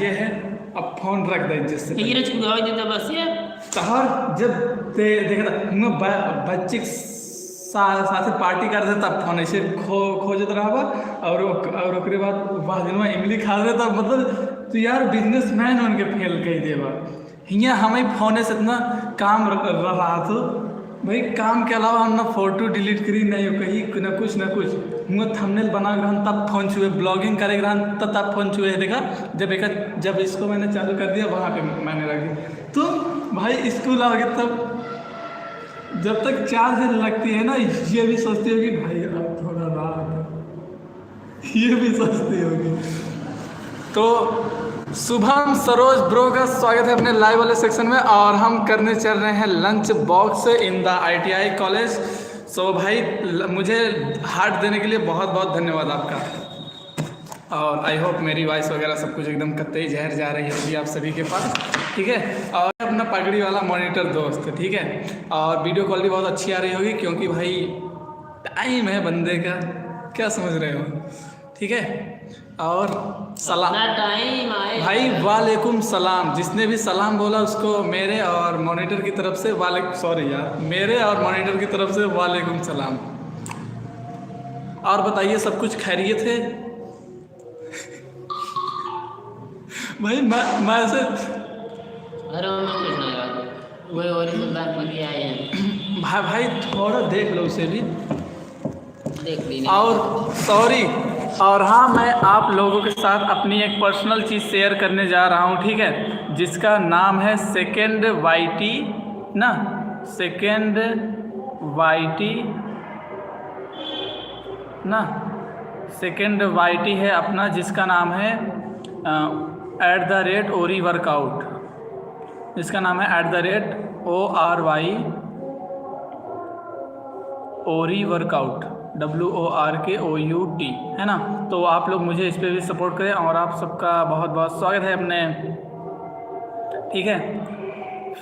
ये है, अब फोन रख दे जिससे नीरज को दवाई देता बस ये तहर जब देखा बच्चे साथ पार्टी कर रहे तब फोन ऐसे खोजत रहा और ओकरे बाद वाह दिन में इमली खा रहे तब मतलब तो यार बिजनेसमैन उनके फेल कही देवा हियाँ हमें फोने से इतना काम रहा तो भाई काम के अलावा हम ना फोटो डिलीट करी नहीं कहीं ना कुछ हुआ थंबनेल बना रहन तब फोन छुए, ब्लॉगिंग करे रहन तब फोन छुए। देखा जब इसको मैंने चालू कर दिया वहाँ पे मैंने रख दिया। तो भाई स्कूल आओगे तब जब तक चार्ज लगती है ना ये भी सोचती होगी भाई अब थोड़ा रात, ये भी सोचती होगी। तो शुभम सरोज ब्रो का स्वागत है अपने लाइव वाले सेक्शन में और हम करने चल रहे हैं lunch box in the ITI college. So भाई मुझे हार्ट देने के लिए बहुत बहुत धन्यवाद आपका और आई होप मेरी वॉइस वगैरह सब कुछ एकदम कतई जहर जा रही होगी आप सभी के पास, ठीक है। और अपना पगड़ी वाला मॉनिटर दोस्त, ठीक है। और वीडियो क्वालिटी बहुत अच्छी आ रही होगी क्योंकि भाई टाइम है बंदे का, क्या समझ रहे हो, ठीक है। और सलाम टाइम आए भाई, वालेकुम सलाम। जिसने भी सलाम बोला उसको मेरे और मॉनिटर की तरफ से मेरे और मॉनिटर की तरफ से वालेकुम सलाम। और बताइए सब कुछ खैरियत है भाई मैं ऐसे अरे कुछ नहीं यार वही और बंदे आए हैं भाई थोड़ा देख लो उसे भी देख ली और सॉरी। और हाँ, मैं आप लोगों के साथ अपनी एक पर्सनल चीज़ शेयर करने जा रहा हूँ, ठीक है, जिसका नाम है सेकेंड वाईटी ना, सेकेंड वाईटी ना, सेकेंड वाईटी है अपना, जिसका नाम है @ORY वर्कआउट, जिसका नाम है @ORY ORY वर्कआउट WORKOUT, है ना। तो आप लोग मुझे इस पर भी सपोर्ट करें और आप सबका बहुत बहुत स्वागत है अपने, ठीक है।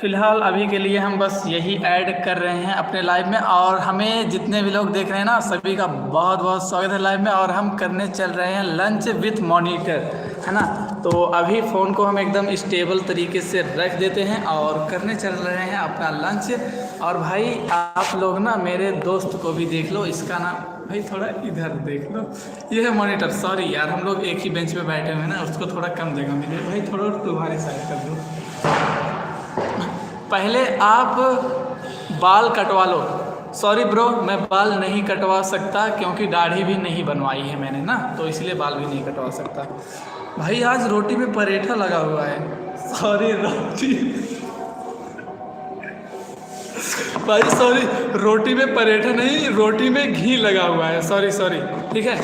फ़िलहाल अभी के लिए हम बस यही ऐड कर रहे हैं अपने लाइव में और हमें जितने भी लोग देख रहे हैं ना सभी का बहुत बहुत स्वागत है लाइव में। और हम करने चल रहे हैं लंच विथ मॉनिटर, है ना। तो अभी फ़ोन को हम एकदम स्टेबल तरीके से रख देते हैं और करने चल रहे हैं अपना लंच। और भाई आप लोग ना मेरे दोस्त को भी देख लो, इसका नाम भाई थोड़ा इधर देख लो, ये है मॉनिटर। सॉरी यार हम लोग एक ही बेंच पे बैठे हुए हैं ना, उसको थोड़ा कम जगह मिले भाई, थोड़ा तुम्हारी साइड कर दो। पहले आप बाल कटवा लो। सॉरी ब्रो, मैं बाल नहीं कटवा सकता क्योंकि दाढ़ी भी नहीं बनवाई है मैंने ना, तो इसलिए बाल भी नहीं कटवा सकता। भाई आज रोटी में पराठा लगा हुआ है, सॉरी रोटी भाई सॉरी, रोटी में पराठा नहीं, रोटी में घी लगा हुआ है, सॉरी, ठीक है।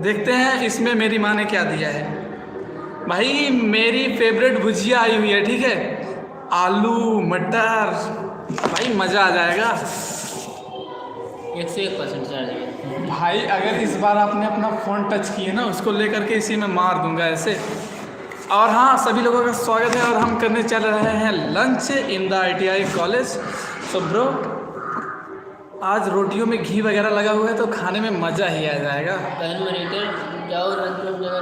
देखते हैं इसमें मेरी माँ ने क्या दिया है। भाई मेरी फेवरेट भुजिया आई हुई है, ठीक है, आलू मटर, भाई मज़ा आ जाएगा। 101% चार्ज है भाई अगर इस बार आपने अपना फ़ोन टच किए ना उसको लेकर के इसी में मार दूंगा ऐसे। और हाँ, सभी लोगों का स्वागत है और हम करने चल रहे हैं lunch in the ITI college. तो ब्रो आज रोटियों में घी वगैरह लगा हुआ है तो खाने में मज़ा ही आ जाएगा। मॉनिटर जाओ लंच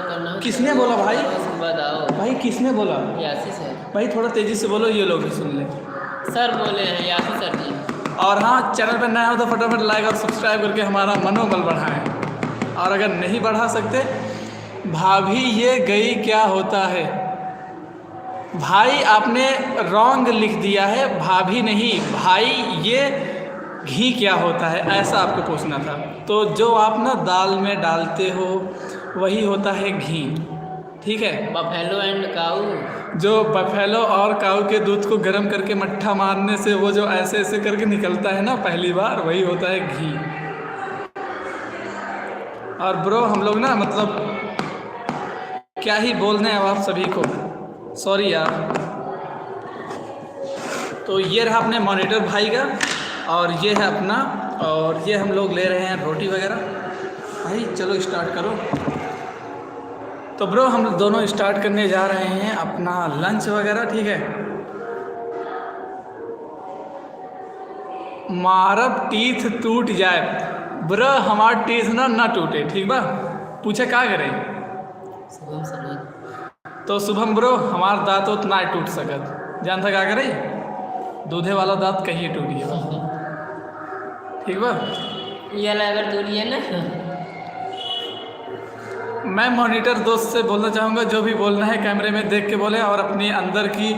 करना। किसने बोला भाई? बताओ भाई किसने बोला? यासी सर। भाई थोड़ा तेज़ी से बोलो, ये लोग भी सुन ले। सर बोले हैं, यासी सर जी। और हाँ, चैनल पर नया हो तो फटाफट लाइक और सब्सक्राइब करके हमारा मनोबल बढ़ाएं। और अगर नहीं बढ़ा सकते, भाभी ये गई क्या होता है, भाई आपने रॉन्ग लिख दिया है, भाभी नहीं भाई, ये घी क्या होता है ऐसा आपको पूछना था। तो जो आप ना दाल में डालते हो वही होता है घी, ठीक है। बफेलो एंड काऊ, जो बफेलो और काऊ के दूध को गर्म करके मट्ठा मारने से वो जो ऐसे ऐसे करके निकलता है ना पहली बार, वही होता है घी। और ब्रो हम लोग ना मतलब क्या ही बोलने हैं अब आप सभी को, सॉरी यार। तो ये रहा अपने मॉनिटर भाई का और ये है अपना, और ये हम लोग ले रहे हैं रोटी वगैरह। भाई चलो स्टार्ट करो। तो ब्रो हम दोनों स्टार्ट करने जा रहे हैं अपना लंच वगैरह, ठीक है। मारब टीथ टूट जाए, ब्रो हमार टीथ ना टूटे, ठीक बा। पूछे का करें? तो शुभम ब्रो हमार दांत उतना ही टूट सकत, जान था क्या करे, दूधे वाला दांत कहीं टूट गया। ठीक बा, ये अगर दूरी है ना, मैं मॉनिटर दोस्त से बोलना चाहूँगा जो भी बोलना है कैमरे में देख के बोले, और अपनी अंदर की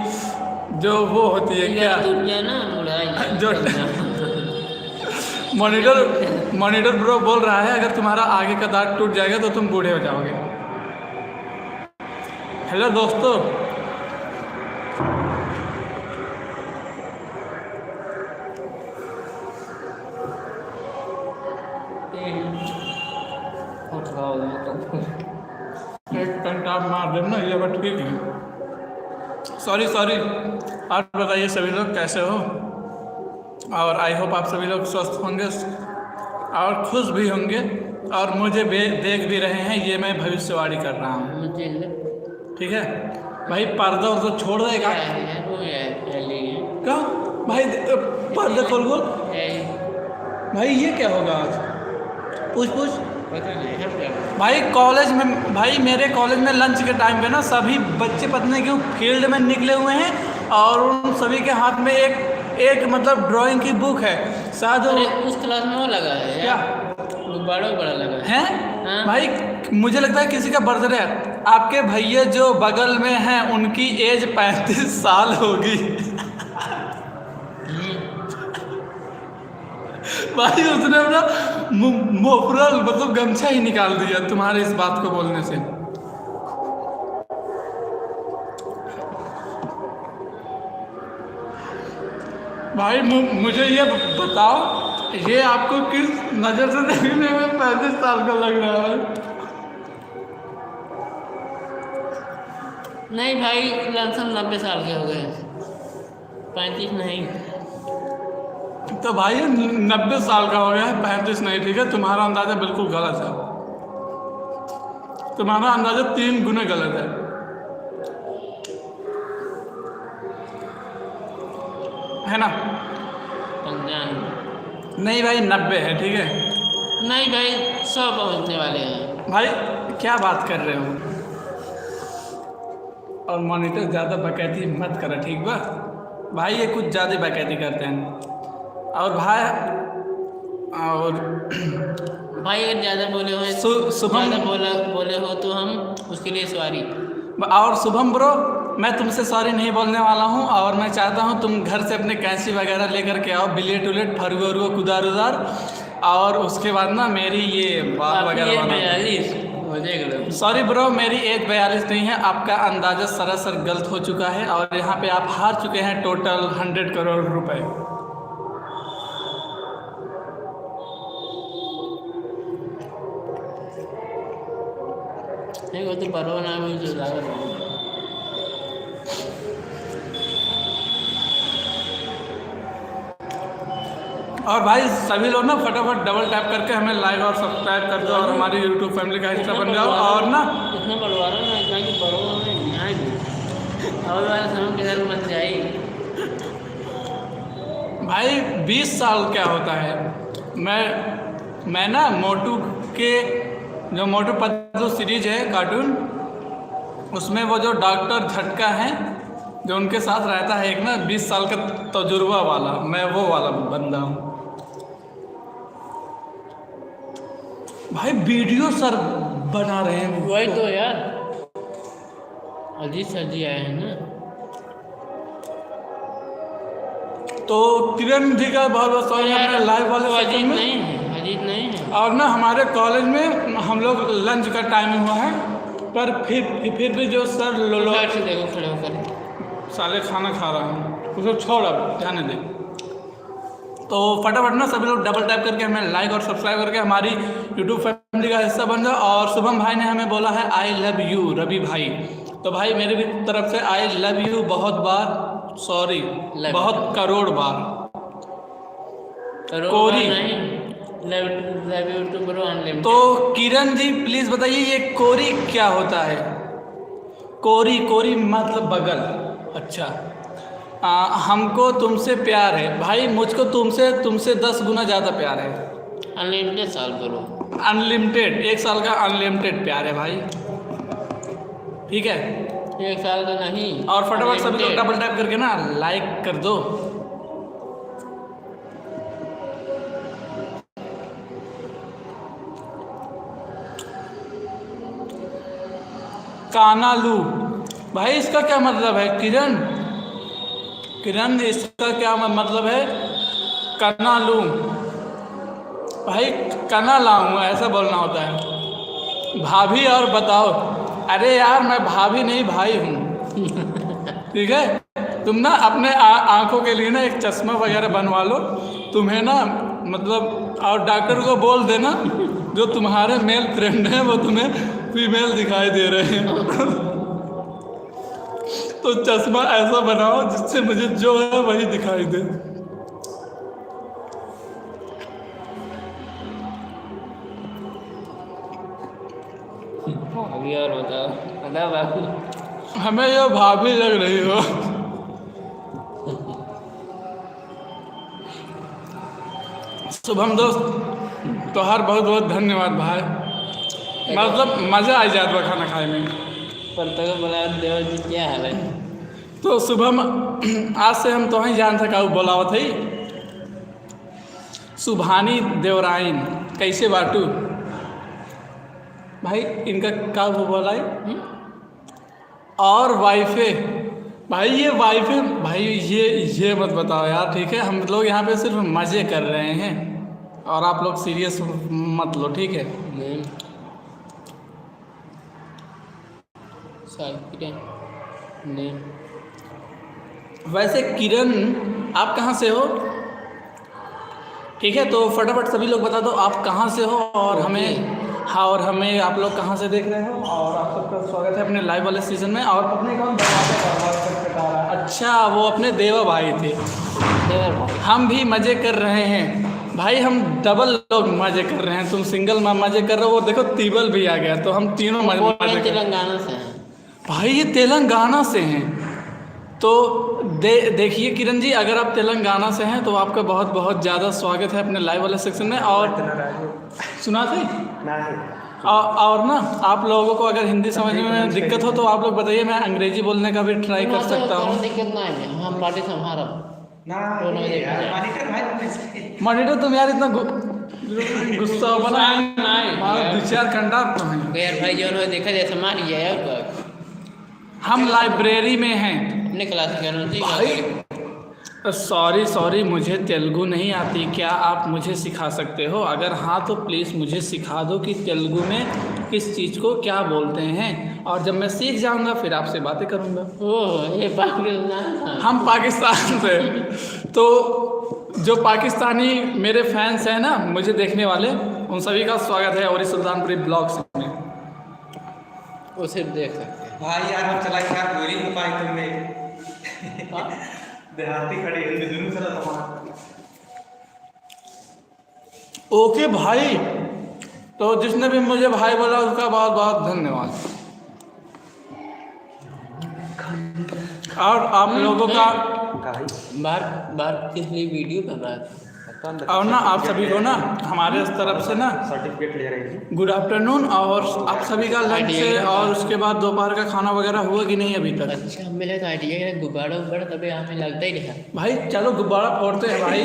जो वो होती है क्या दूरिया ना बुढ़ाई जो मॉनिटर ब्रो बोल रहा है अगर तुम्हारा आगे का दांत टूट जाएगा तो तुम बूढ़े हो जाओगे। हेलो दोस्तों, एक घंटा मार देना ना, ये बात ठीक है। सॉरी आप बताइए सभी लोग कैसे हो, और आई होप आप सभी लोग स्वस्थ होंगे और खुश भी होंगे, और मुझे देख भी रहे हैं, ये मैं भविष्यवाणी कर रहा हूँ। ठीक है भाई, पर्दा उर्दा छोड़ देगा क्या भाई, पर्दा खोल खोल भाई, ये क्या होगा आज, पूछ भाई। कॉलेज में भाई, मेरे कॉलेज में लंच के टाइम पे ना सभी बच्चे पता नहीं क्यों फील्ड में निकले हुए हैं, और उन सभी के हाथ में एक मतलब ड्राइंग की बुक है शायद। उस क्लास में वो लगा है क्या, बड़ा लगा है हाँ? भाई मुझे लगता है किसी का बर्थडे है। आपके भैया जो बगल में हैं उनकी एज 35 साल होगी। भाई उसने अपना मोफरल मतलब गमछा ही निकाल दिया तुम्हारे इस बात को बोलने से। भाई मुझे ये बताओ, ये आपको किस नज़र से देखने में 35 साल का लग रहा है? नहीं भाई, लमसम 90 साल के हो गए, 35 नहीं। तो भाई 90 साल का हो गया है, 35 नहीं। ठीक है, तुम्हारा अंदाजा बिल्कुल गलत है, तुम्हारा अंदाजा 3 गुने गलत है। है ना? 95 नहीं भाई, 90 है। ठीक है, नहीं भाई, 100 पहुंचने वाले हैं। भाई क्या बात कर रहे हो? और मॉनिटर ज़्यादा बकैती मत करो, ठीक बा भाई, ये कुछ ज़्यादा बकैती करते हैं। और भाई अगर ज़्यादा बोले हो शुभम बोले हो तो हम उसके लिए सॉरी। और शुभम ब्रो, मैं तुमसे सॉरी नहीं बोलने वाला हूँ, और मैं चाहता हूँ तुम घर से अपने कैंची वगैरह लेकर के आओ, बिलेट उलेट फरुआ उरुआ कुदार उदार, और उसके बाद ना मेरी ये बात वगैरह बना। सॉरी ब्रो, मेरी एज 42 नहीं है, आपका अंदाज़ा सरासर गलत हो चुका है, और यहाँ पे आप हार चुके हैं टोटल 100 करोड़ रुपए। नहीं, वो तो परवा ना भी जो और भाई सभी लोग ना फटाफट डबल टैप करके हमें लाइक और सब्सक्राइब कर दो, और हमारी यूट्यूब फैमिली का हिस्सा बन जाओ। और ना इतना बढ़वाना ना, इतना कि बढ़वा में ध्यान और वाला समय के साथ बन जाए। भाई 20 साल क्या होता है? मैं ना मोटू के जो मोटू पतलू सीरीज है कार्टून, उसमें वो जो डॉक्टर झटका है जो उनके साथ रहता है, एक ना 20 साल का तजुर्बा वाला, मैं वो वाला बंदा हूँ भाई। वीडियो सर बना रहे हैं, वही तो यार, अजीत सर जी आए हैं ना। तो किरण जी का बहुत बहुत स्वागत है लाइव वाले सेक्शन में। अजीत नहीं है। और ना हमारे कॉलेज में हम लोग लंच का टाइम हुआ है, पर फिर भी जो सर देखो खड़े होकर साले खाना खा रहा हूँ, उसको छोड़ अब जाने दे। तो फटाफट ना सभी लोग डबल टैप करके हमें लाइक और सब्सक्राइब करके हमारी यूट्यूब फैमिली का हिस्सा बन जाओ। और शुभम भाई ने हमें बोला है आई लव यू रवि भाई, तो भाई मेरी भी तरफ से आई लव यू बहुत बार, सॉरी बहुत करोड़ बार। कोरी तो किरण जी प्लीज बताइए ये कोरी क्या होता है? कोरी मतलब बगल। अच्छा, हमको तुमसे प्यार है भाई, मुझको तुमसे 10 गुना ज़्यादा प्यार है। अनलिमिटेड साल करो, अनलिमिटेड 1 साल का अनलिमिटेड प्यार है भाई, ठीक है। 1 साल तो नहीं। और फटाफट सभी लोग डबल टैप करके ना लाइक कर दो। कानालू भाई इसका क्या मतलब है? किरण किरण इसका क्या मतलब है? कनालू भाई कना लाऊं ऐसा बोलना होता है। भाभी और बताओ। अरे यार मैं भाभी नहीं भाई हूँ। ठीक है तुम ना अपने आंखों के लिए ना एक चश्मा वगैरह बनवा लो। तुम्हें ना मतलब और डॉक्टर को बोल देना जो तुम्हारे मेल फ्रेंड हैं वो तुम्हें फीमेल दिखाई दे रहे हैं। तो चश्मा ऐसा बनाओ जिससे मुझे जो है वही दिखाई दे। अभी और बताओ बता बाबू। हमें ये भाभी लग रही हो। शुभम दोस्त तोहार बहुत बहुत धन्यवाद भाई। मतलब मज़ा आ जाता है खाना खाने में। पर तक बोला देव जी क्या हाल है? तो शुभम आज से हम तो ही जान सका बोलावत है सुभानी देवराइन कैसे बाटू भाई इनका क्या वो बोला है? और वाइफे भाई ये वाइफे भाई ये मत बताओ यार। ठीक है हम लोग यहाँ पे सिर्फ मज़े कर रहे हैं और आप लोग सीरियस मत लो ठीक है। वैसे किरण आप कहाँ से हो? ठीक है तो फटाफट सभी लोग बता दो आप कहाँ से हो और हमें हाँ और हमें आप लोग कहाँ से देख रहे हो। और आप सबका स्वागत है अपने लाइव वाले सीजन में। और अपने कौन अच्छा वो अपने देवा भाई थे। हम भी मज़े कर रहे हैं भाई। हम डबल लोग मज़े कर रहे हैं। तुम सिंगल मज़े कर रहे हो। वो देखो तीबल भी आ गया तो हम तीनों मज़े तेलंगाना से हैं भाई। ये तेलंगाना से हैं तो देखिए किरण जी अगर आप तेलंगाना से हैं तो आपका बहुत बहुत ज़्यादा स्वागत है अपने लाइव वाले सेक्शन में। और सुना थे और ना आप लोगों को अगर हिंदी समझने में दिक्कत हो तो आप लोग बताइए मैं अंग्रेजी बोलने का भी ट्राई कर सकता हूँ। मॉनिटर तुम यार इतना गुस्सा बना 2-4 घंटा भाई जो देखा जैसे मारिए यार। हम लाइब्रेरी में हैं अपने क्लास सॉरी मुझे तेलुगु नहीं आती। क्या आप मुझे सिखा सकते हो? अगर हाँ तो प्लीज़ मुझे सिखा दो कि तेलुगु में किस चीज़ को क्या बोलते हैं। और जब मैं सीख जाऊंगा फिर आपसे बातें करूंगा। ओह ये पाकिस्तान। हम पाकिस्तान से तो जो पाकिस्तानी मेरे फैंस हैं ना मुझे देखने वाले उन सभी का स्वागत है और सुल्तानपुरी ब्लॉग्स में। वो सिर्फ देख सकते हैं भाई यार हम चला क्या गोरी हो पाए तुमने देहाती खड़े हिंदी दोनों तरह। ओके भाई तो जिसने भी मुझे भाई बोला उसका बहुत बहुत धन्यवाद। और आप लोगों का बाहर किस लिए वीडियो कर रहा था? और ना आप सभी को ना हमारे तरफ से ना सर्टिफिकेट ले रही थी। Good afternoon. और आप सभी का लंच से और उसके बाद दोपहर का खाना वगैरह हुआ कि नहीं अभी तक? अच्छा मिले तो आइडिया गुब्बारा उब्बारा तभी हमें लगता ही नहीं है भाई चलो गुब्बारा फोड़ते हैं भाई।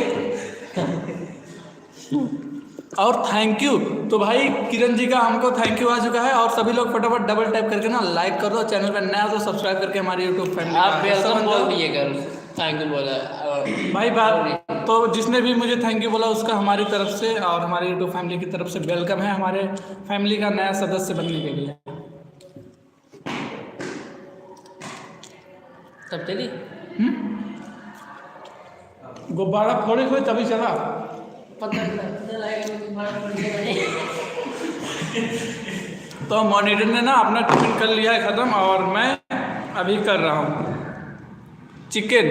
और थैंक यू तो भाई किरण जी का हमको थैंक यू आ चुका है। और सभी लोग फटाफट डबल टैप करके ना लाइक कर दो। चैनल पर नया तो सब्सक्राइब करके हमारी यूट्यूब फैमिली आप वेलकम बोल दिए कर थैंक यू बोला भाई बात। तो जिसने भी मुझे थैंक यू बोला उसका हमारी तरफ से और हमारी यूट्यूब फैमिली की तरफ से वेलकम है हमारे फैमिली का नया सदस्य बनने के लिए। तब चली गुब्बारा फोड़े हुए तभी चला। तो मॉनिटर ने ना अपना टिफिन कर लिया है ख़त्म और मैं अभी कर रहा हूँ चिकन।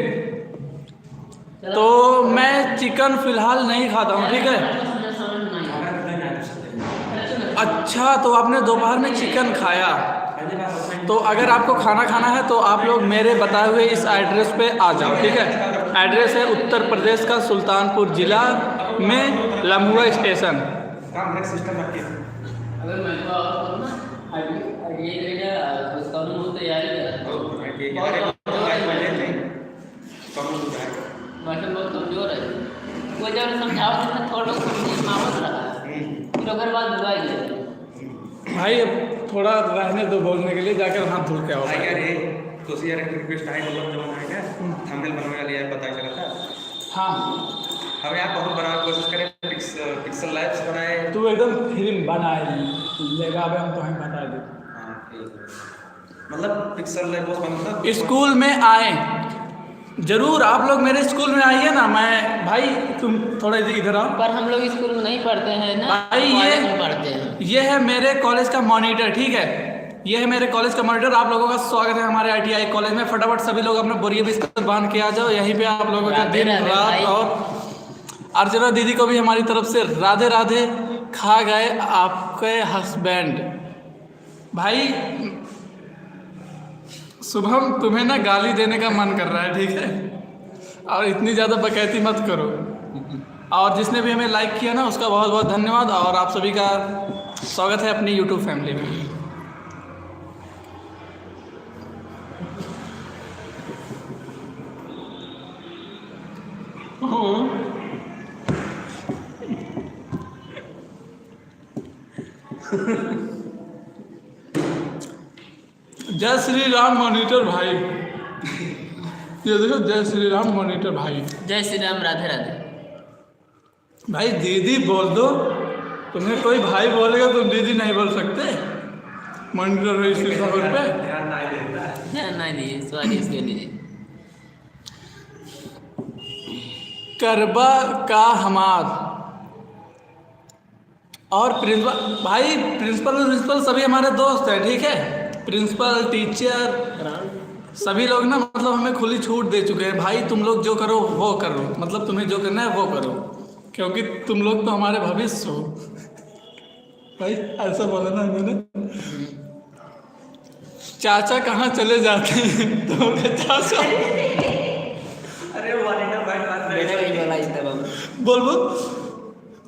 तो मैं चिकन फ़िलहाल नहीं खाता हूँ ठीक है। अच्छा तो आपने दोपहर में चिकन खाया। तो अगर आपको खाना खाना है तो आप लोग मेरे बताए हुए इस एड्रेस पे आ जाओ ठीक है। एड्रेस है उत्तर प्रदेश का सुल्तानपुर ज़िला में लम्हुआ स्टेशन। ये उसका वो तैयारी कर मास्टर बहुत कमजोर है वो जब समझाओ तो थोड़ा समझ मावत रहा फिर अगर बात बुलाई गई भाई अब थोड़ा रहने दो बोलने के लिए, जाकर हाथ धुल के आओ। भाई यार ये कोसी यार रिक्वेस्ट है मतलब जो है क्या थंबनेल बनवाने वाली यार पता चला था। हाँ हम यहाँ बहुत बनाने की कोशिश करें, पिक्सल लैब्स बनाए। तू एकदम फिल्म बनाए लेगा, अब हम तो हम बता दे। हाँ ठीक है, मतलब पिक्सल लैब्स बनता स्कूल में आए जरूर, आप लोग मेरे स्कूल में आइए ना। मैं भाई तुम थोड़ा इधर आओ। पर हम लोग स्कूल में नहीं पढ़ते हैं ना भाई कॉलेज में पढ़ते हैं। ये है मेरे कॉलेज का मॉनिटर, ठीक है, ये है मेरे कॉलेज का मॉनिटर। आप लोगों का स्वागत है हमारे ITI कॉलेज में। फटाफट सभी लोग अपने बोरिया बिस्तर बांध के आ जाओ, यहीं पे आप लोगों का दिन राधे रात। भाई। और अर्चना दीदी को भी हमारी तरफ से राधे राधे। खा गए आपके हस्बैंड। भाई शुभम तुम्हें ना गाली देने का मन कर रहा है, ठीक है, और इतनी ज़्यादा बकैती मत करो। और जिसने भी हमें लाइक किया ना उसका बहुत बहुत धन्यवाद, और आप सभी का स्वागत है अपनी YouTube फैमिली में। जय श्री राम मॉनिटर भाई, ये देखो जय श्री राम मॉनिटर भाई। जय श्री राम, राधे राधे। भाई दीदी बोल दो, तुम्हें कोई भाई बोलेगा तुम दीदी नहीं बोल सकते। मॉनिटर हो इसी खबर पे ध्यान नहीं देता है। ध्यान नहीं दिए, सॉरी इसके लिए। करबा का हमाद और प्रिंसिपल, भाई प्रिंसिपल सभी हमारे दोस्त हैं, ठीक है। प्रिंसिपल टीचर सभी लोग ना मतलब हमें खुली छूट दे चुके हैं। भाई तुम लोग जो करो वो करो, मतलब तुम्हें जो करना है वो करो, क्योंकि तुम लोग तो हमारे भविष्य हो। भाई ऐसा बोला ना इन्होंने। चाचा कहाँ चले जाते हैं तो चाचा अरे वाले ना बैठ बेटा भी बोला इस तरह। बोल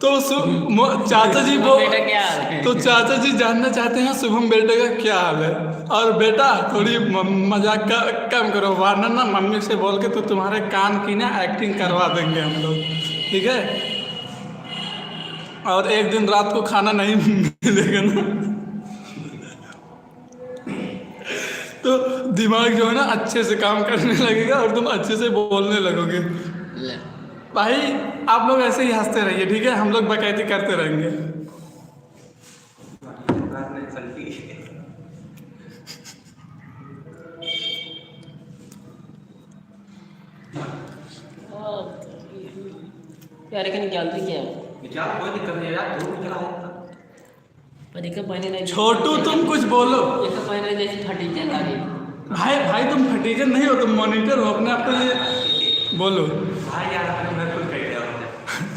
तो चाचा जी वो बेटा क्या हाल है? तो चाचा जी जानना चाहते हैं शुभम बेटे का क्या हाल है। और बेटा थोड़ी मजाक का कम करो, वरना ना मम्मी से बोल के तो तुम्हारे कान की ना एक्टिंग करवा देंगे हम लोग, ठीक है। और एक दिन रात को खाना नहीं मिलेगा ना तो दिमाग जो है ना अच्छे से काम करने लगेगा और तुम अच्छे से बोलने लगोगे। ले। भाई आप लोग ऐसे ही हंसते रहिए, ठीक है, हम लोग बकैती करते रहेंगे। यार लेकिन निकालते क्या है? निकाल, कोई दिक्कत नहीं है यार, धूप निकला है। पर एक पहने नहीं। छोटू तुम कुछ बोलो। एक पहने जैसे फटीचर लगे। भाई तुम फटीचर नहीं हो, तुम मॉनिटर हो, अपने आप को लिए बोलो। भाई यार मैं कुछ कह दिया आपने।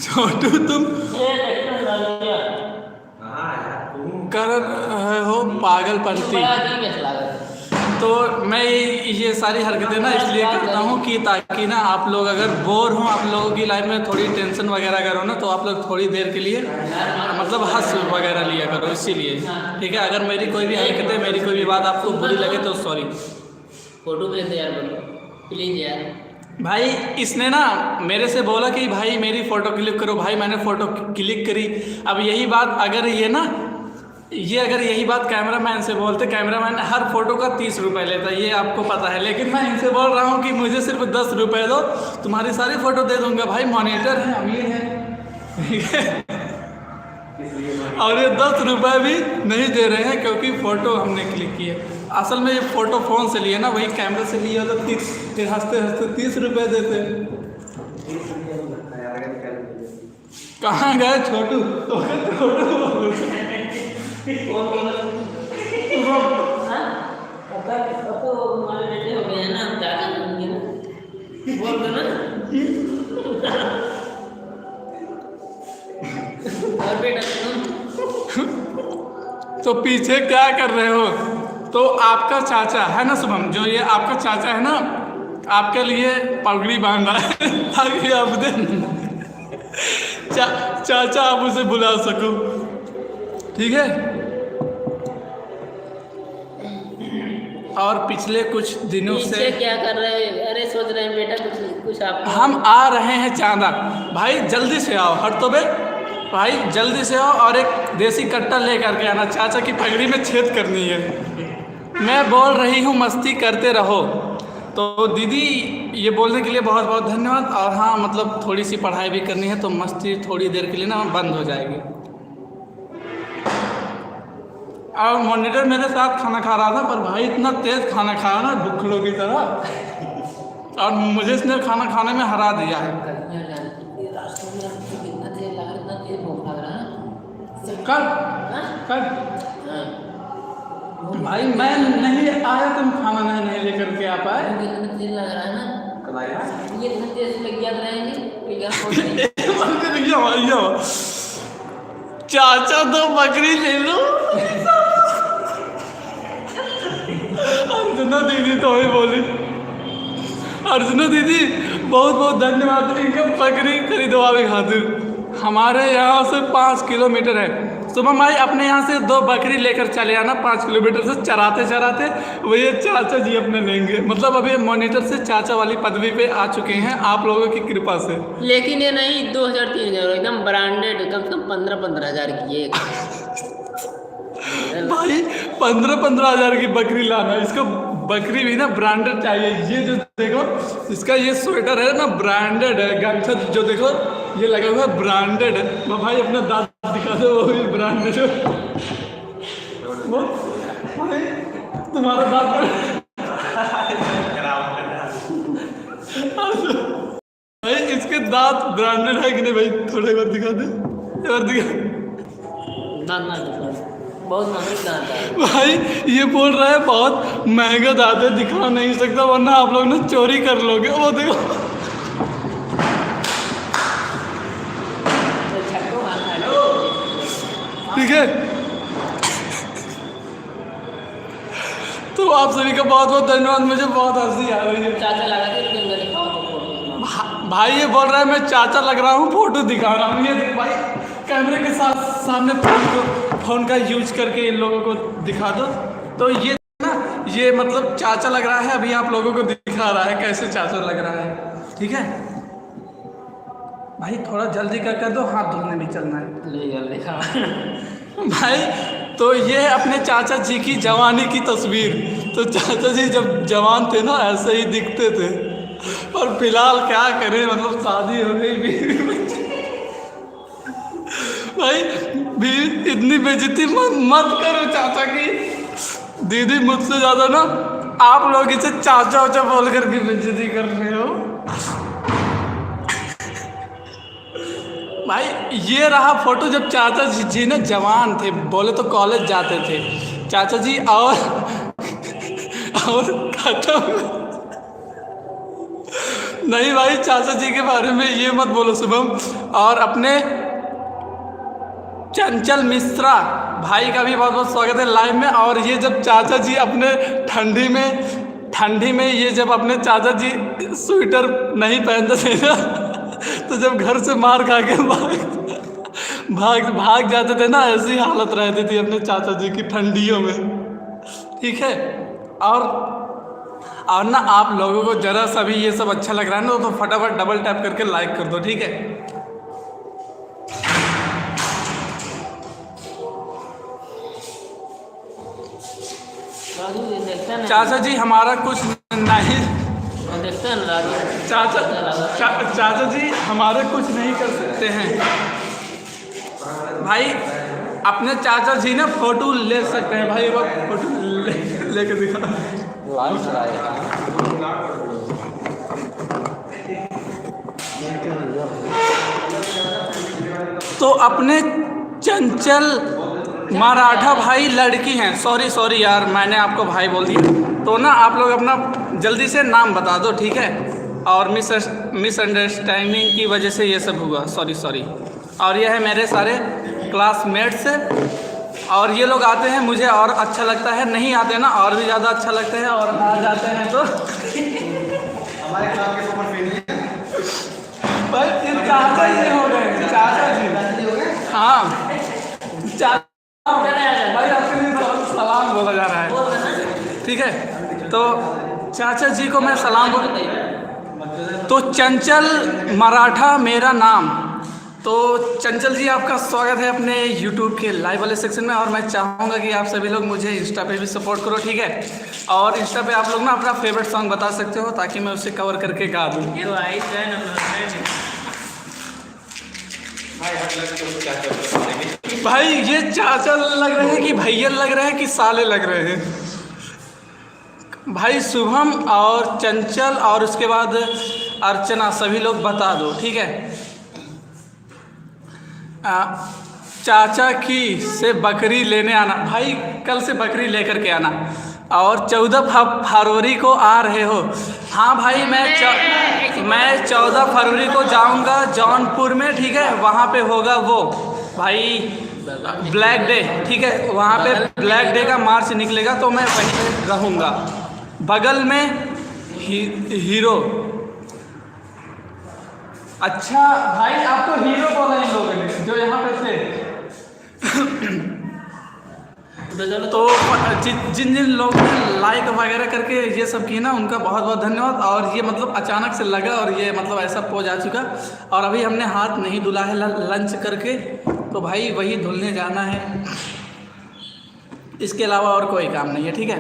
छोटू तुम हाँ यार तुम कर रहे हो पागलपंती। बड़ा अजीब है लागत। तो मैं ये सारी हरकतें ना इसलिए करता हूँ कि ताकि ना आप लोग अगर बोर हो, आप लोगों की लाइफ में थोड़ी टेंशन वगैरह करो ना, तो आप लोग थोड़ी देर के लिए मतलब हंस वगैरह लिया करो, इसीलिए, ठीक है। अगर मेरी कोई भी हरकतें, मेरी कोई भी बात आपको बुरी लगे तो सॉरी। फोटो भेज दे यार, बोलो प्लीज यार। भाई इसने ना मेरे से बोला कि भाई मेरी फ़ोटो क्लिक करो। भाई मैंने फ़ोटो क्लिक करी। अब यही बात अगर अगर यही बात कैमरामैन से बोलते, कैमरामैन हर फोटो का 30 रुपये लेता है, ये आपको पता है। लेकिन मैं इनसे बोल रहा हूँ कि मुझे सिर्फ 10 रुपये दो, तुम्हारी सारी फ़ोटो दे दूंगा। भाई मॉनिटर है, अमीर है, ठीक है। और ये 10 रुपये भी नहीं दे रहे हैं क्योंकि फ़ोटो हमने क्लिक की है। असल में ये फ़ोटो फ़ोन से लिए ना, वही कैमरे से लिए तो फिर हंसते हंसते 30 रुपये देते। कहाँ गए छोटू? हमारे बेटे हो गए हैं ना, हम चाचा बनेंगे ना, बोल दो ना। और बेटा तुम तो पीछे क्या कर रहे हो? तो आपका चाचा है ना शुभम, जो ये आपका चाचा है ना, आपके लिए पगड़ी बांध रहा है ताकि आप चाचा आप उसे बुला सको, ठीक है। और पिछले कुछ दिनों पीछे से क्या कर रहे हैं? अरे सोच रहे हैं बेटा कुछ आप हम आ रहे हैं चांदा। भाई जल्दी से आओ, हट तो बे भाई, जल्दी से आओ और एक देसी कट्टा लेकर के आना, चाचा की पगड़ी में छेद करनी है। मैं बोल रही हूँ मस्ती करते रहो। तो दीदी ये बोलने के लिए बहुत बहुत धन्यवाद। और हाँ मतलब थोड़ी सी पढ़ाई भी करनी है, तो मस्ती थोड़ी देर के लिए ना बंद हो जाएगी। और मॉनिटर मेरे साथ खाना खा रहा था, पर भाई इतना तेज खाना खाया ना बुखलों की तरह, और मुझे इसने खाना खाने में हरा दिया है। कल भाई मैं नहीं आया, तुम खाना नहीं लेकर के आ पाए। लग रहा है ना कल आया ये तेज लग याद रहेंगे। चाचा तो बकरी ले लो। अर्जुना दीदी तो ही बोली, अर्जुना दीदी बहुत बहुत धन्यवाद इनका बकरी खरीदवाने खातिर। हमारे यहाँ से 5 किलोमीटर है। सुबह भाई अपने यहाँ से 2 बकरी लेकर चले आना, 5 किलोमीटर से चराते चराते वो ये चाचा जी अपने लेंगे। मतलब अभी मॉनिटर से चाचा वाली पदवी पे आ चुके हैं आप लोगों की कृपा से। लेकिन ये नहीं 2000-3000 एकदम ब्रांडेड, कम से कम 15-15 हज़ार की है। भाई 15-15 हज़ार की बकरी लाना, इसको बकरी भी ना ब्रांडेड चाहिए। ये जो देखो इसका ये स्वेटर है ना ब्रांडेड है, गमछा जो देखो ये लगा हुआ है ब्रांडेड है। मैं भाई अपना दांत दिखा दो, वो भी ब्रांडेड है। वो भाई तुम्हारा दांत भाई इसके दांत ब्रांडेड है कि नहीं भाई, थोड़ा बार दिखा दे, एक बार दिखा। बहुत महंगा दांत है भाई, ये बोल रहा है बहुत महंगा दांत है, दिखा नहीं सकता वरना आप लोग ना चोरी कर लोगे। वो देखो ठीक है। तो आप सभी का बहुत बहुत धन्यवाद, मुझे बहुत हंसी आ रही है। चाचा लगा के दिखाओ तो भाई ये बोल रहा है मैं चाचा लग रहा हूँ, फोटो दिखा रहा हूँ। ये देख भाई कैमरे के साथ सामने फोन का यूज करके इन लोगों को दिखा दो। तो ये ना ये मतलब चाचा लग रहा है, अभी आप लोगों को दिखा रहा है कैसे चाचा लग रहा है। ठीक है भाई, थोड़ा जल्दी कर दो, हाथ धोने भी चलना है। ले दिखा भाई तो ये अपने चाचा जी की जवानी की तस्वीर। तो चाचा जी जब जवान थे ना ऐसे ही दिखते थे, और फिलहाल क्या करें मतलब शादी हो गई भी। भाई भी इतनी बेइज्जती मत करो चाचा की। दीदी मुझसे ज़्यादा ना आप लोग इसे चाचा वाचा बोल करके बेइज्जती कर रहे हो। भाई ये रहा फोटो जब चाचा जी ना जवान थे, बोले तो कॉलेज जाते थे चाचा जी। और खत्म नहीं भाई, चाचा जी के बारे में ये मत बोलो शुभम। और अपने चंचल मिश्रा भाई का भी बहुत बहुत स्वागत है लाइव में। और ये जब चाचा जी अपने ठंडी में ये जब अपने चाचा जी स्वेटर नहीं पहनते थे ना, तो जब घर से मार खा के भाग जाते थे ना, ऐसी हालत रहती थी अपने चाचा जी की ठंडियों में। ठीक है, और ना आप लोगों को जरा सा भी ये सब अच्छा लग रहा है ना, तो फटाफट डबल टैप करके लाइक कर दो। ठीक है, चाचा जी हमारा कुछ नहीं, देखते हैं ना चाचा जी हमारे कुछ नहीं कर सकते हैं। भाई अपने चाचा जी ने फोटो ले सकते हैं भाई, वो फोटो लेके दिखा। तो अपने चंचल मराठा भाई लड़की हैं, सॉरी यार मैंने आपको भाई बोल दिया। तो ना आप लोग अपना जल्दी से नाम बता दो। ठीक है, और मिसअंडरस्टैंडिंग की वजह से ये सब हुआ, सॉरी। और ये है मेरे सारे क्लासमेट्स, और ये लोग आते हैं मुझे और अच्छा लगता है, नहीं आते ना और भी ज़्यादा अच्छा लगता है, और आ जाते हैं तो हमारे क्लास के सुपर फेमस हैं भाई ये चाचा जी हो गए, चाचा जी हो गए। हाँ भाई आपके लिए सलाम बोला जा रहा है। ठीक है। तो चाचा जी को मैं सलाम बोल। तो चंचल मराठा मेरा नाम। तो चंचल जी आपका स्वागत है अपने YouTube के लाइव वाले सेक्शन में। और मैं चाहूँगा कि आप सभी लोग मुझे इंस्टा पे भी सपोर्ट करो, ठीक है। और इंस्टा पे आप लोग ना अपना फेवरेट सॉन्ग बता सकते हो ताकि मैं उसे कवर करके गा दूँ। भाई ये चाचा लग रहे हैं कि भैया लग रहे हैं कि साले लग रहे हैं। भाई शुभम और चंचल और उसके बाद अर्चना सभी लोग बता दो, ठीक है। चाचा की से बकरी लेने आना। भाई कल से बकरी लेकर के आना। और 14 फरवरी को आ रहे हो? हाँ भाई मैं 14 फरवरी को जाऊंगा जौनपुर में, ठीक है। वहाँ पे होगा वो भाई ब्लैक डे, ठीक है। वहाँ पे ब्लैक डे का मार्च निकलेगा तो मैं वहीं रहूँगा। बगल में हीरो। अच्छा भाई आपको हीरो बोला इन लोगों ने जो यहाँ पे थे। तो जिन जिन लोगों ने लाइक वगैरह करके ये सब किए ना उनका बहुत बहुत धन्यवाद। और ये मतलब अचानक से लगा और ये मतलब ऐसा पोज आ चुका। और अभी हमने हाथ नहीं धुला है लंच करके, तो भाई वही धुलने जाना है। इसके अलावा और कोई काम नहीं है, ठीक है।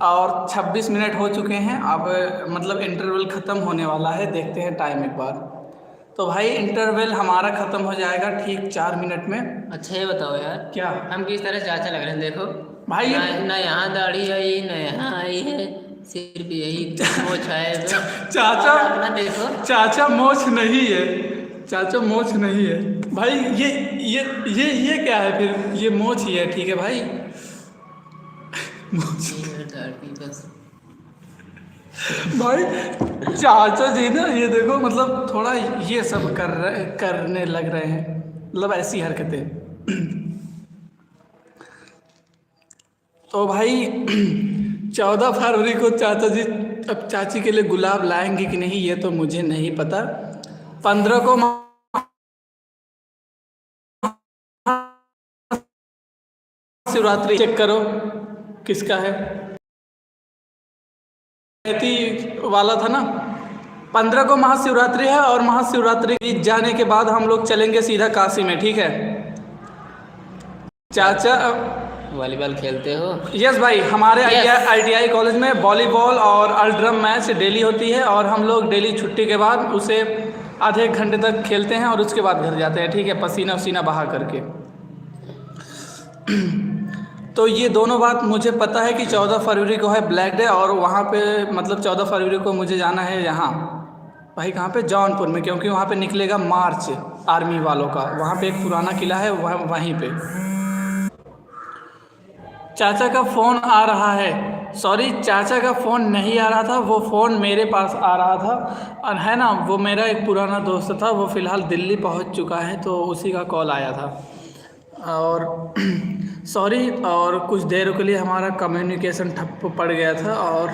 और 26 मिनट हो चुके हैं, अब मतलब इंटरवल ख़त्म होने वाला है। देखते हैं टाइम एक बार। तो भाई इंटरवल हमारा ख़त्म हो जाएगा ठीक 4 मिनट में। अच्छा ये बताओ यार, क्या हम किस तरह चाचा लग रहे हैं? देखो भाई ना यहाँ दाढ़ी आई ना यहाँ आई है, सिर्फ यही मोछ है। चाचा अपना देखो, चाचा मोछ नहीं है, चाचा मोछ नहीं है भाई। ये क्या है फिर? ये मोछ ही है, ठीक है भाई। बस भाई चाचा जी ना ये देखो मतलब थोड़ा ये सब करने लग रहे हैं, मतलब ऐसी हरकतें। तो भाई 14 फरवरी को चाचा जी अब चाची के लिए गुलाब लाएंगे कि नहीं ये तो मुझे नहीं पता। 15 को शिवरात्रि चेक करो किसका है, वाला था ना। 15 को महाशिवरात्रि है और महाशिवरात्रि बीत जाने के बाद हम लोग चलेंगे सीधा काशी में, ठीक है। चाचा वॉलीबॉल खेलते हो? यस भाई, हमारे ITI कॉलेज में वॉलीबॉल और अल्ट्रम मैच डेली होती है। और हम लोग डेली छुट्टी के बाद उसे आधे एक घंटे तक खेलते हैं और उसके बाद घर जाते हैं, ठीक है, पसीना वसीना बहा करके। तो ये दोनों बात मुझे पता है कि 14 फरवरी को है ब्लैक डे। और वहाँ पे मतलब 14 फरवरी को मुझे जाना है यहाँ भाई कहाँ पे, जौनपुर में, क्योंकि वहाँ पे निकलेगा मार्च आर्मी वालों का। वहाँ पे एक पुराना किला है वहीं पे। चाचा का फ़ोन आ रहा है। सॉरी, चाचा का फ़ोन नहीं आ रहा था, वो फ़ोन मेरे पास आ रहा था। और है ना, वो मेरा एक पुराना दोस्त था, वो फ़िलहाल दिल्ली पहुँच चुका है, तो उसी का कॉल आया था। और सॉरी, और कुछ देर के लिए हमारा कम्युनिकेशन ठप्प पड़ गया था। और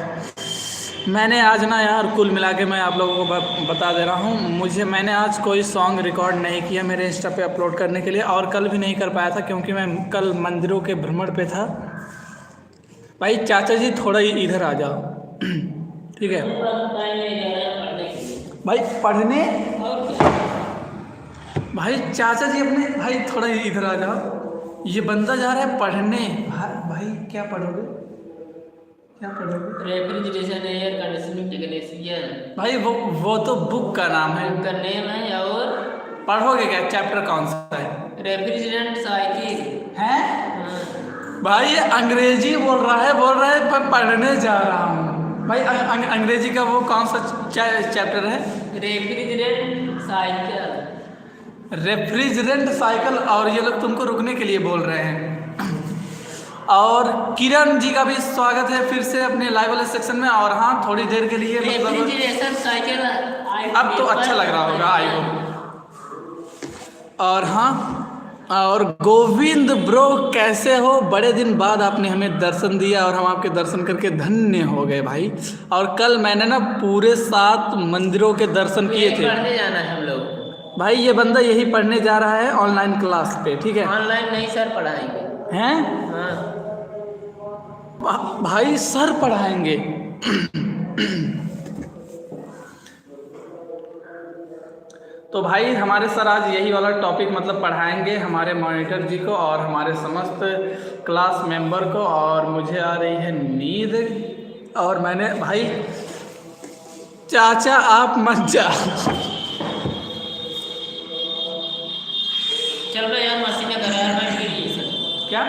मैंने आज ना यार कुल मिला के मैं आप लोगों को बता दे रहा हूँ, मैंने आज कोई सॉन्ग रिकॉर्ड नहीं किया मेरे इंस्टा पे अपलोड करने के लिए। और कल भी नहीं कर पाया था क्योंकि मैं कल मंदिरों के भ्रमण पे था। भाई चाचा जी थोड़ा इधर आ जाओ, ठीक है भाई पढ़ने। भाई चाचा जी अपने भाई थोड़ा इधर आ जाओ। ये बंदा जा रहा है पढ़ने। भाई क्या पढ़ोगे, क्या पढ़ोगे? Refrigeration air conditioning technician. भाई वो तो बुक का नाम है, बुक का नेम है। और पढ़ोगे क्या? चैप्टर कौन सा है? रेफ्रिजरेंट साइकिल है। भाई ये अंग्रेजी बोल रहा है पर पढ़ने जा रहा हूँ। भाई अंग्रेजी का वो कौन सा चैप्टर है? Refrigerant cycle. Refrigerant cycle. और ये लोग तुमको रुकने के लिए बोल रहे हैं। और किरण जी का भी स्वागत है फिर से अपने लाइव वाले सेक्शन में। और हाँ, थोड़ी देर के लिए मतलब रेफ्रिजरेशन साइकिल अब तो अच्छा लग रहा होगा, आई होप। और हाँ, और गोविंद ब्रो कैसे हो? बड़े दिन बाद आपने हमें दर्शन दिया और हम आपके दर्शन करके धन्य हो गए भाई। और कल मैंने ना पूरे 7 मंदिरों के दर्शन किए थे। पढ़ने जाना है हम लोग। भाई ये बंदा यही पढ़ने जा रहा है ऑनलाइन क्लास पे, ठीक है। ऑनलाइन नहीं सर, पढ़ाएंगे हैं? हाँ भाई सर पढ़ाएंगे? तो भाई हमारे सर आज यही वाला टॉपिक मतलब पढ़ाएंगे हमारे मॉनिटर जी को और हमारे समस्त क्लास मेंबर को। और मुझे आ रही है नींद और मैंने भाई चाचा आप मत जा। चल रहा यार मस्ती में कर यार, मैं भी नहीं सर क्या?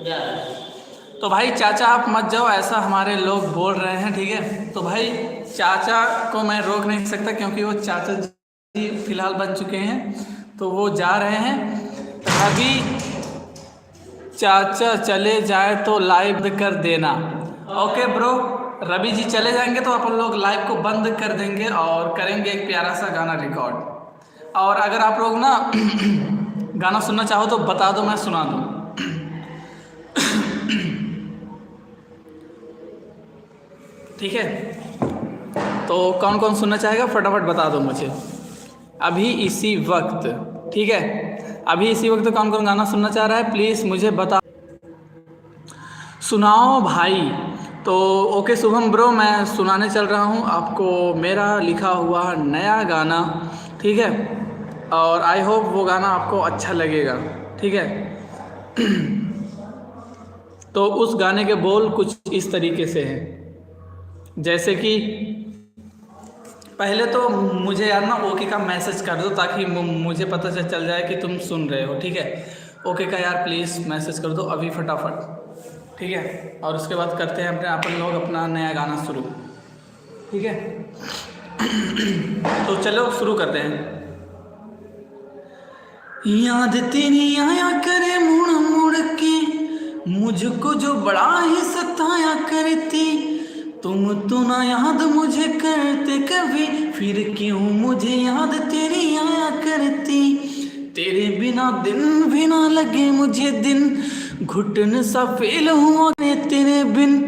यार। तो भाई चाचा आप मत जाओ, ऐसा हमारे लोग बोल रहे हैं, ठीक है। तो भाई चाचा को मैं रोक नहीं सकता क्योंकि वो चाचा जी फिलहाल बन चुके हैं, तो वो जा रहे हैं। अभी चाचा चले जाए तो लाइव कर देना। ओके ब्रो, रवि जी चले जाएंगे तो अपन लोग लाइव को बंद कर देंगे और करेंगे एक प्यारा सा गाना रिकॉर्ड। और अगर आप लोग ना गाना सुनना चाहो तो बता दो, मैं सुना दूँ। ठीक है, तो कौन कौन सुनना चाहेगा फटाफट बता दो मुझे अभी इसी वक्त। ठीक है, अभी इसी वक्त कौन कौन गाना सुनना चाह रहा है प्लीज़ मुझे बता, सुनाओ भाई। तो ओके शुभम ब्रो, मैं सुनाने चल रहा हूँ आपको मेरा लिखा हुआ नया गाना, ठीक है। और आई होप वो गाना आपको अच्छा लगेगा, ठीक है। तो उस गाने के बोल कुछ इस तरीके से हैं, जैसे कि पहले तो मुझे यार ना ओके का मैसेज कर दो ताकि मुझे पता चल जाए कि तुम सुन रहे हो, ठीक है। ओके का यार प्लीज़ मैसेज कर दो अभी फटाफट, ठीक है। और उसके बाद करते हैं अपन लोग अपना नया गाना शुरू, ठीक है। तो चलो शुरू करते हैं। याद तेरी आया करे मुड़ मुड़ के, मुझको जो बड़ा ही सताया करती, तुम तो ना याद मुझे करते कभी, फिर क्यों मुझे याद तेरी आया करती। तेरे बिना दिन भी ना लगे मुझे दिन, घुटन सा फेल हुआ तेरे बिन।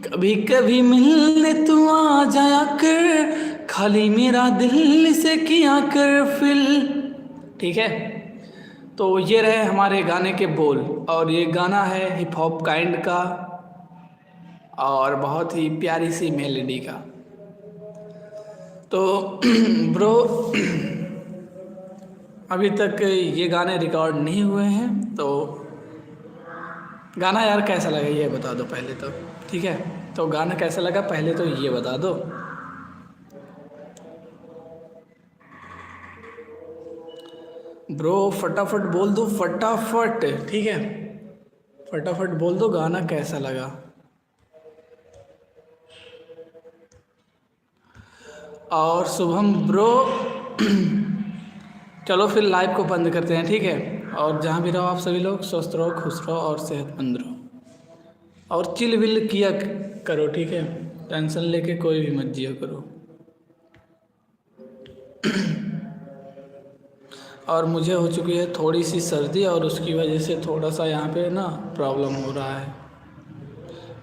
कभी कभी मिलने तू आ जाया कर, खाली मेरा दिल से किया कर फिल, ठीक है। तो ये रहे हमारे गाने के बोल, और ये गाना है हिप हॉप काइंड का और बहुत ही प्यारी सी मेलोडी का। तो ब्रो अभी तक ये गाने रिकॉर्ड नहीं हुए हैं, तो गाना यार कैसा लगा ये बता दो पहले तो, ठीक है। तो गाना कैसा लगा पहले तो ये बता दो। ब्रो फटाफट बोल दो, फटाफट, ठीक है। फटाफट बोल दो गाना कैसा लगा। और शुभम ब्रो चलो फिर लाइव को बंद करते हैं, ठीक है। और जहाँ भी रहो आप सभी लोग स्वस्थ रहो, खुश रहो और सेहतमंद रहो और चिल विल किया करो, ठीक है। टेंशन लेके कोई भी मत जिया करो। और मुझे हो चुकी है थोड़ी सी सर्दी और उसकी वजह से थोड़ा सा यहाँ पे ना प्रॉब्लम हो रहा है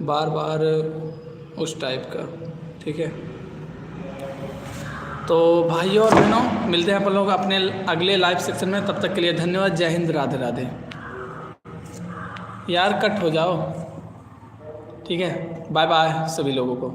बार बार उस टाइप का, ठीक है। तो भाइयों और बहनों मिलते हैं अपन लोग अपने अगले लाइव सेक्शन में, तब तक के लिए धन्यवाद। जय हिंद, राधे राधे। यार कट हो जाओ, ठीक है। बाय बाय सभी लोगों को।